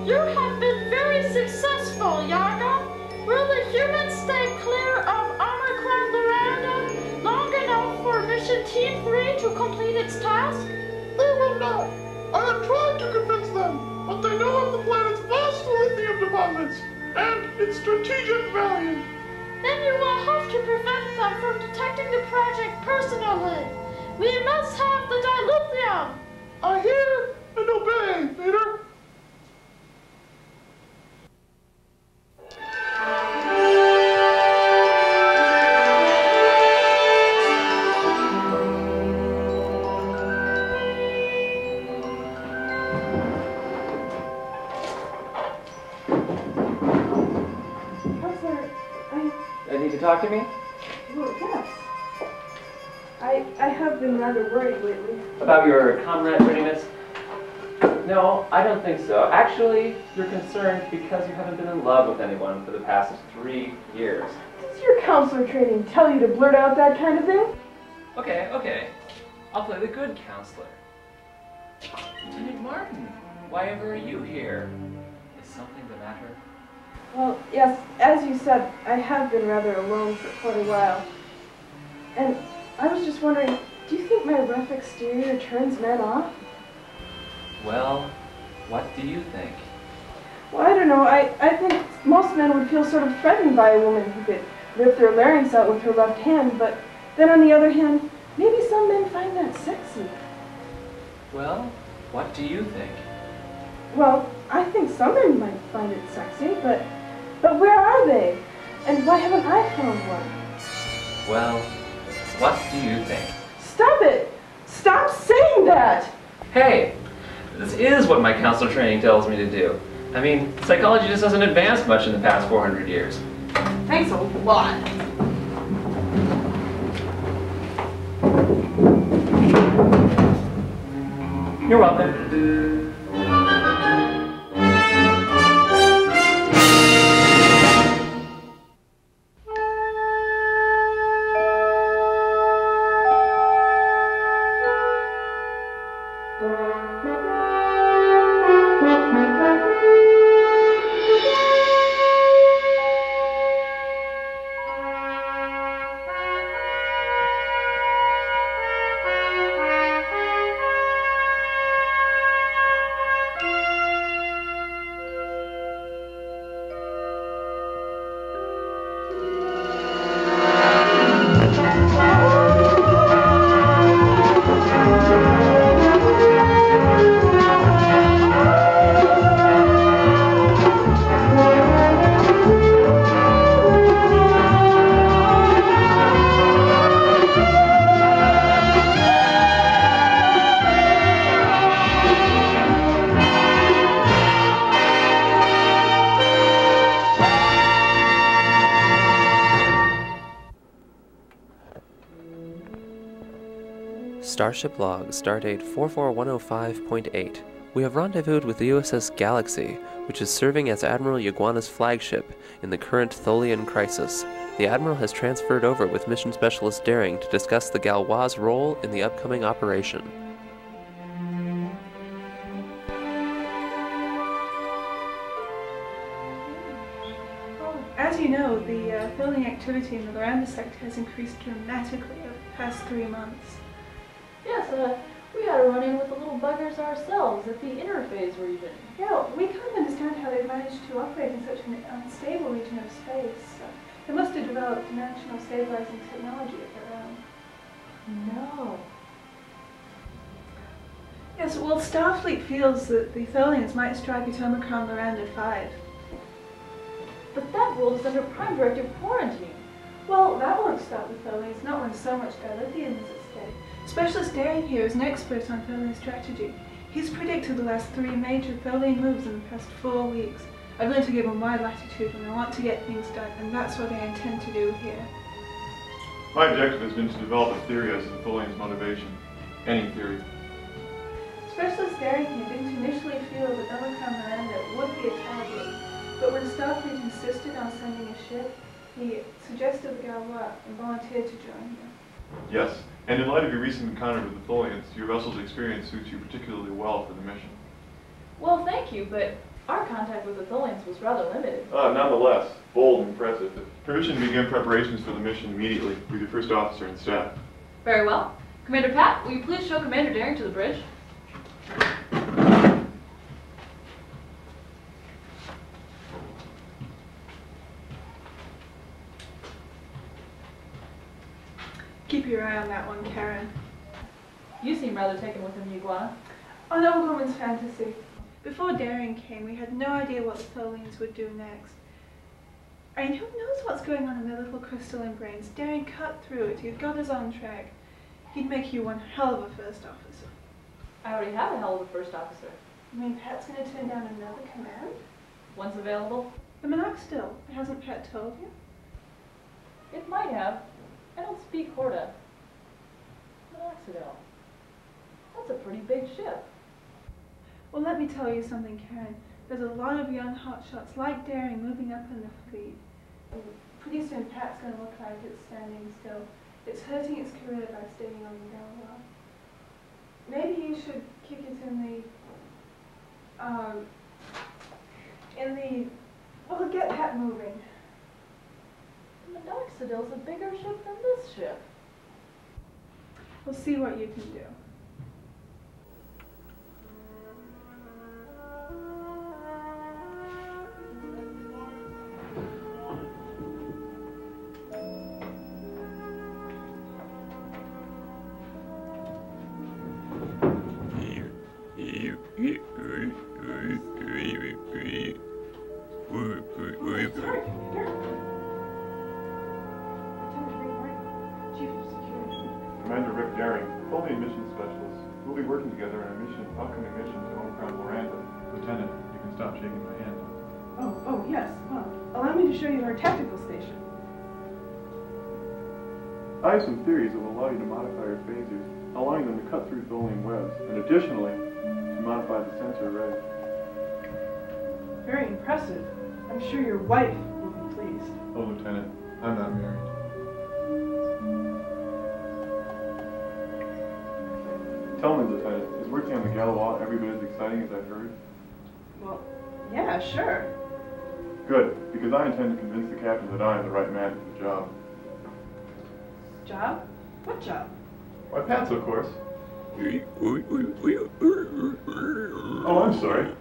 You have been very successful, Yaga. Will the humans stay clear of Omicron Loranda long enough for Mission Team 3 to complete its task? They will not. I have tried to convince them, but they know of the planet's vast lithium deposits and its strategic value. Then you will have to prevent them from detecting the project personally. We must have the dilithium. I hear and obey, Peter. Need to talk to me? Well, yes. I have been rather worried lately. About your comrade readiness? No, I don't think so. Actually, you're concerned because you haven't been in love with anyone for the past 3 years. Does your counselor training tell you to blurt out that kind of thing? Okay. I'll play the good counselor. Lieutenant Martin, why ever are you here? Is something the matter? Well, yes, as you said, I have been rather alone for quite a while. And I was just wondering, do you think my rough exterior turns men off? Well, what do you think? Well, I don't know. I think most men would feel sort of threatened by a woman who could rip their larynx out with her left hand, but then on the other hand, maybe some men find that sexy. Well, what do you think? Well, I think some men might find it sexy, but where are they? And why haven't I found one? Well, what do you think? Stop it! Stop saying that! Hey, this is what my counselor training tells me to do. I mean, psychology just hasn't advanced much in the past 400 years. Thanks a lot. You're welcome. Starship log, stardate 44105.8. We have rendezvoused with the USS Galaxy, which is serving as Admiral Yaguana's flagship in the current Tholian crisis. The Admiral has transferred over with Mission Specialist Daring to discuss the Galois' role in the upcoming operation. As you know, the Tholian activity in the Loranda sector has increased dramatically over the past 3 months. Yes, we had a run-in with the little buggers ourselves at the interphase region. Yeah, we can't understand how they've managed to operate in such an unstable region of space. They must have developed dimensional stabilizing technology of their own. No. Yes, well, Starfleet feels that the Tholians might strike at Omicron Loranda 5. But that world is under Prime Directive quarantine. Well, that won't stop the Tholians, not when so much dilithium is at stake. Specialist Daring here is an expert on Tholian strategy. He's predicted the last 3 major Tholian moves in the past 4 weeks. I've learned to give him wide latitude when I want to get things done, and that's what I intend to do here. My objective has been to develop a theory as to the Tholians' motivation. Any theory. Specialist Daring here didn't initially feel that Omicron Loranda would be a target, but when Starfleet insisted on sending a ship, he suggested the Galois and volunteered to join him. Yes, and in light of your recent encounter with the Tholians, your vessel's experience suits you particularly well for the mission. Well, thank you, but Our contact with the Tholians was rather limited. Nonetheless, bold and impressive. Permission to begin preparations for the mission immediately with your first officer and staff. Very well. Commander Pat, will you please show Commander Daring to the bridge? Keep your eye on that one, Karen. You seem rather taken with him, Iguana. An old woman's fantasy. Before Daring came, we had no idea what the Tholians would do next. And who knows what's going on in their little crystalline brains? Daring cut through it. He'd got us on track. He'd make you one hell of a first officer. I already have a hell of a first officer. You mean Pat's going to turn down another command? Once available? The Minoxidil. Hasn't Pat told you? It might have. I don't speak Horta. Minoxidil. That's a pretty big ship. Well, let me tell you something, Karen. There's a lot of young hotshots like Daring moving up in the fleet. Pretty soon Pat's going to look like it's standing still. It's hurting its career by staying on the down low. Maybe you should kick it well, get Pat moving. The Minoxidil's a bigger ship than this ship. We'll see what you can do. Commander Rick Daring, Tholian mission specialist. We'll be working together on a upcoming mission to Omicron. Lieutenant, you can stop shaking my hand. Oh, yes. Well, allow me to show you our tactical station. I have some theories that will allow you to modify your phasers, allowing them to cut through Tholian webs, and additionally, to modify the sensor array. Very impressive. I'm sure your wife will be pleased. Oh, Lieutenant, I'm not married. Tell me, Lieutenant, is working on the Galois every bit as exciting as I've heard? Well, yeah, sure. Good, because I intend to convince the captain that I am the right man for the job. Job? What job? Why, Pat's, of course. Oh, I'm sorry.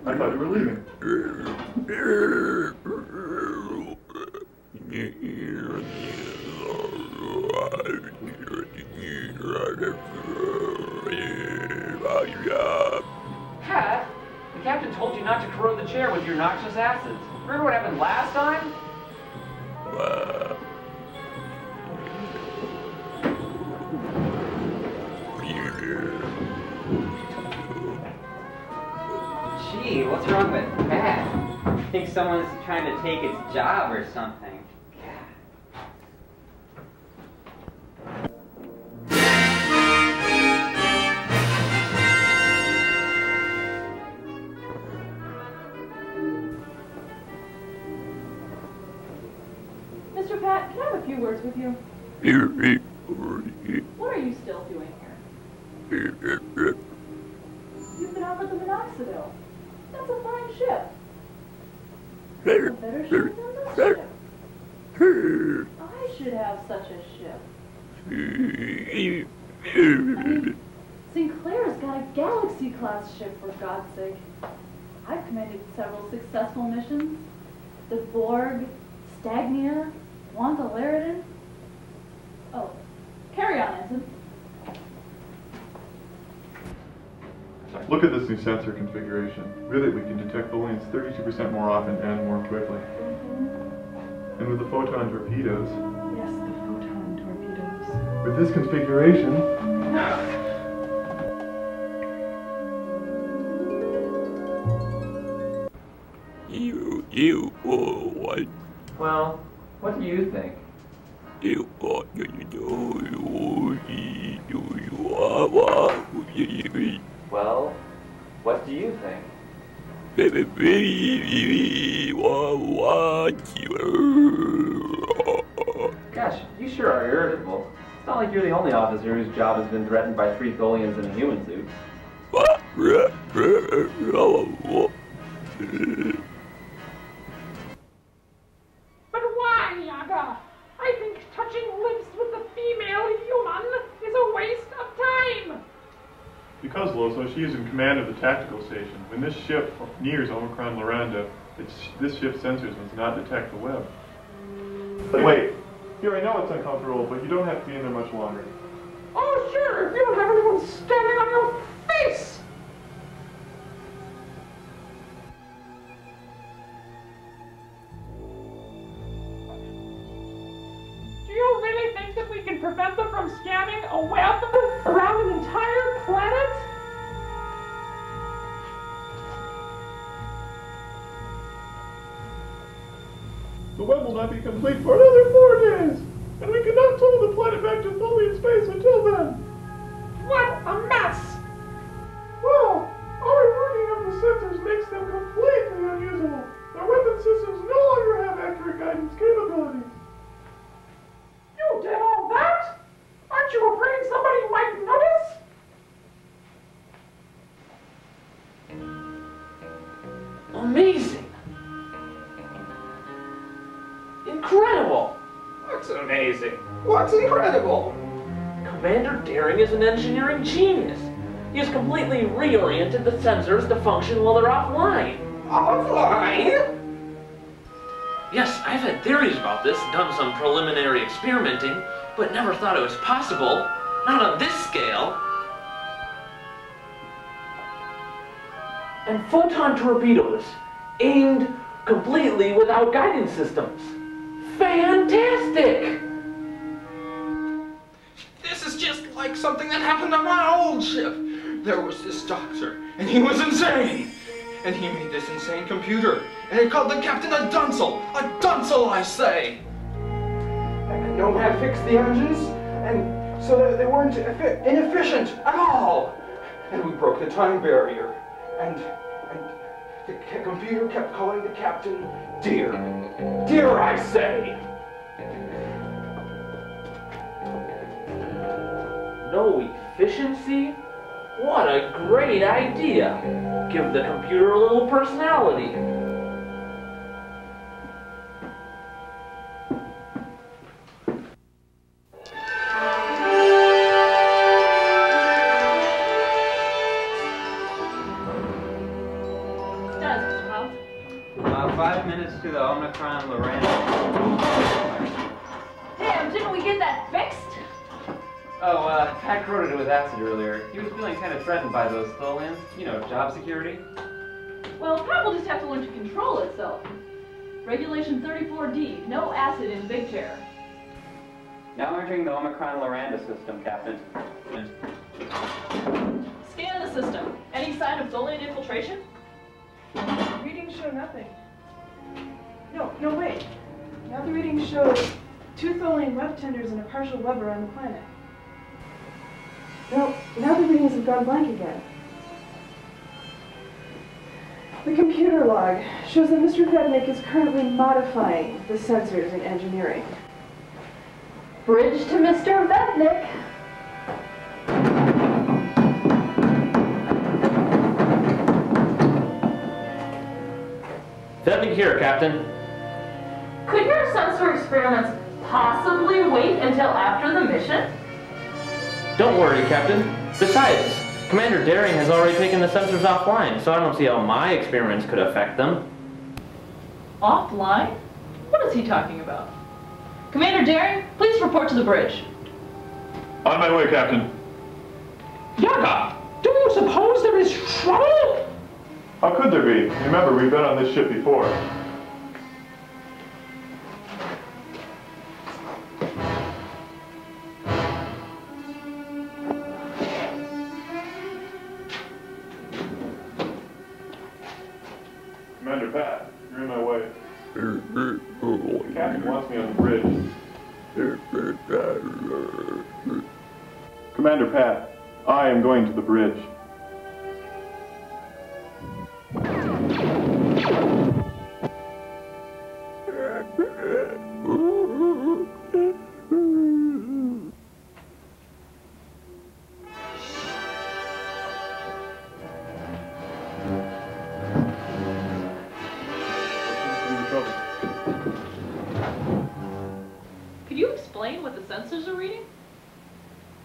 I thought you were leaving. Pat, the captain told you not to corrode the chair with your noxious acids. Remember what happened last time? Gee, what's wrong with Pat? I think someone's trying to take its job or something. Mr. Pat, can I have a few words with you? What are you still doing here? You've been offered the Minoxidil. That's a fine ship. It's a better ship than this ship. I should have such a ship. I mean, Sinclair's got a Galaxy-class ship, for God's sake. I've commanded several successful missions. The Borg, Stagnia, Wanda Laredin. Oh, carry on, Ensign. Look at this new sensor configuration. Really, we can detect Tholians 32% more often and more quickly. And with the photon torpedoes. Yes, the photon torpedoes. With this configuration. Well, what do you think? Well, what do you think? Gosh, you sure are irritable. It's not like you're the only officer whose job has been threatened by 3 Tholians in a human suit. But why, Yaga? I think touching lips with a female human is a waste of time. Because, Loso, she is in command of the tactical station. When this ship nears Omicron Loranda, this ship's sensors must not detect the web. But wait, here I know it's uncomfortable, but you don't have to be in there much longer. Oh, sure, if you don't have anyone standing on your face. Do you really think that we can prevent them from scanning a web around an entire planet? The web will not be complete for another 4 days, and we cannot tow the planet back to Tholian space until then. What a mess! Well, our reworking of the sensors makes them completely unusable. Their weapon systems no longer have accurate guidance capabilities. You did all that? Aren't you afraid somebody might notice? Amazing! Incredible! What's amazing? What's incredible? Commander Daring is an engineering genius. He has completely reoriented the sensors to function while they're offline. Offline? Yes, I've had theories about this, done some preliminary experimenting, but never thought it was possible. Not on this scale. And photon torpedoes, aimed completely without guidance systems. Fantastic! This is just like something that happened on my old ship. There was this doctor, and he was insane. And he made this insane computer, and he called the captain a dunce. A dunce, I say! And no man fixed the engines, and so that they weren't inefficient at all. And we broke the time barrier, and the computer kept calling the captain dear. Dear, I say! No efficiency? What a great idea! Give the computer a little personality. Status, Mr. House. 5 minutes to the Omicron Loranda. Damn, didn't we get that fixed? Oh, Pat corroded it with acid earlier. He was feeling kind of threatened by those Tholians. You know, job security. Well, Pat will just have to learn to control itself. Regulation 34D, no acid in big chair. Now entering the Omicron Loranda system, Captain. Scan the system. Any sign of Tholian infiltration? Readings show nothing. No, wait. Now the readings show 2 Tholian web tenders and a partial web around the planet. No, now the readings have gone blank again. The computer log shows that Mr. Vednik is currently modifying the sensors in engineering. Bridge to Mr. Vednik. Vetnik here, Captain. Could your sensor experiments possibly wait until after the mission? Don't worry, Captain. Besides, Commander Daring has already taken the sensors offline, so I don't see how my experiments could affect them. Offline? What is he talking about? Commander Daring, please report to the bridge. On my way, Captain. Yaga, do you suppose there is trouble? How could there be? Remember, we've been on this ship before. Commander Pat, you're in my way. The captain wants me on the bridge. Commander Pat, I am going to the bridge.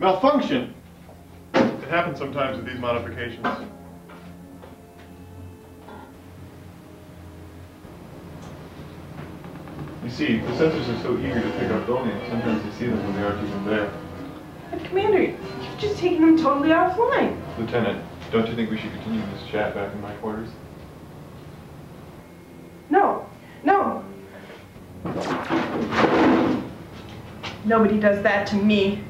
Malfunction! It happens sometimes with these modifications. You see, the sensors are so eager to pick up Tholians, sometimes they see them when they aren't even there. But Commander, you've just taken them totally offline. Lieutenant, don't you think we should continue this chat back in my quarters? No. No. Nobody does that to me.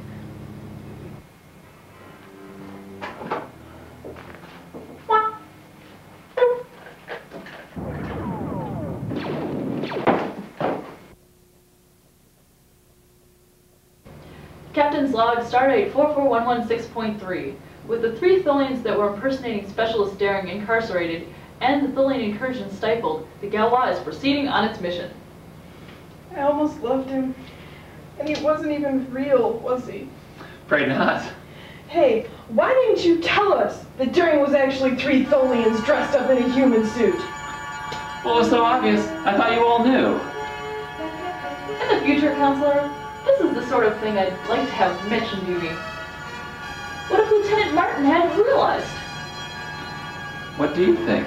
Captain's log, stardate 44116.3. With the 3 Tholians that were impersonating Specialist Daring incarcerated and the Tholian incursion stifled, the Galois is proceeding on its mission. I almost loved him. And he wasn't even real, was he? Afraid not. Hey, why didn't you tell us that Daring was actually 3 Tholians dressed up in a human suit? Well, it was so obvious. I thought you all knew. In the future, Counselor, this is the sort of thing I'd like to have mentioned to me. What if Lieutenant Martin hadn't realized? What do you think?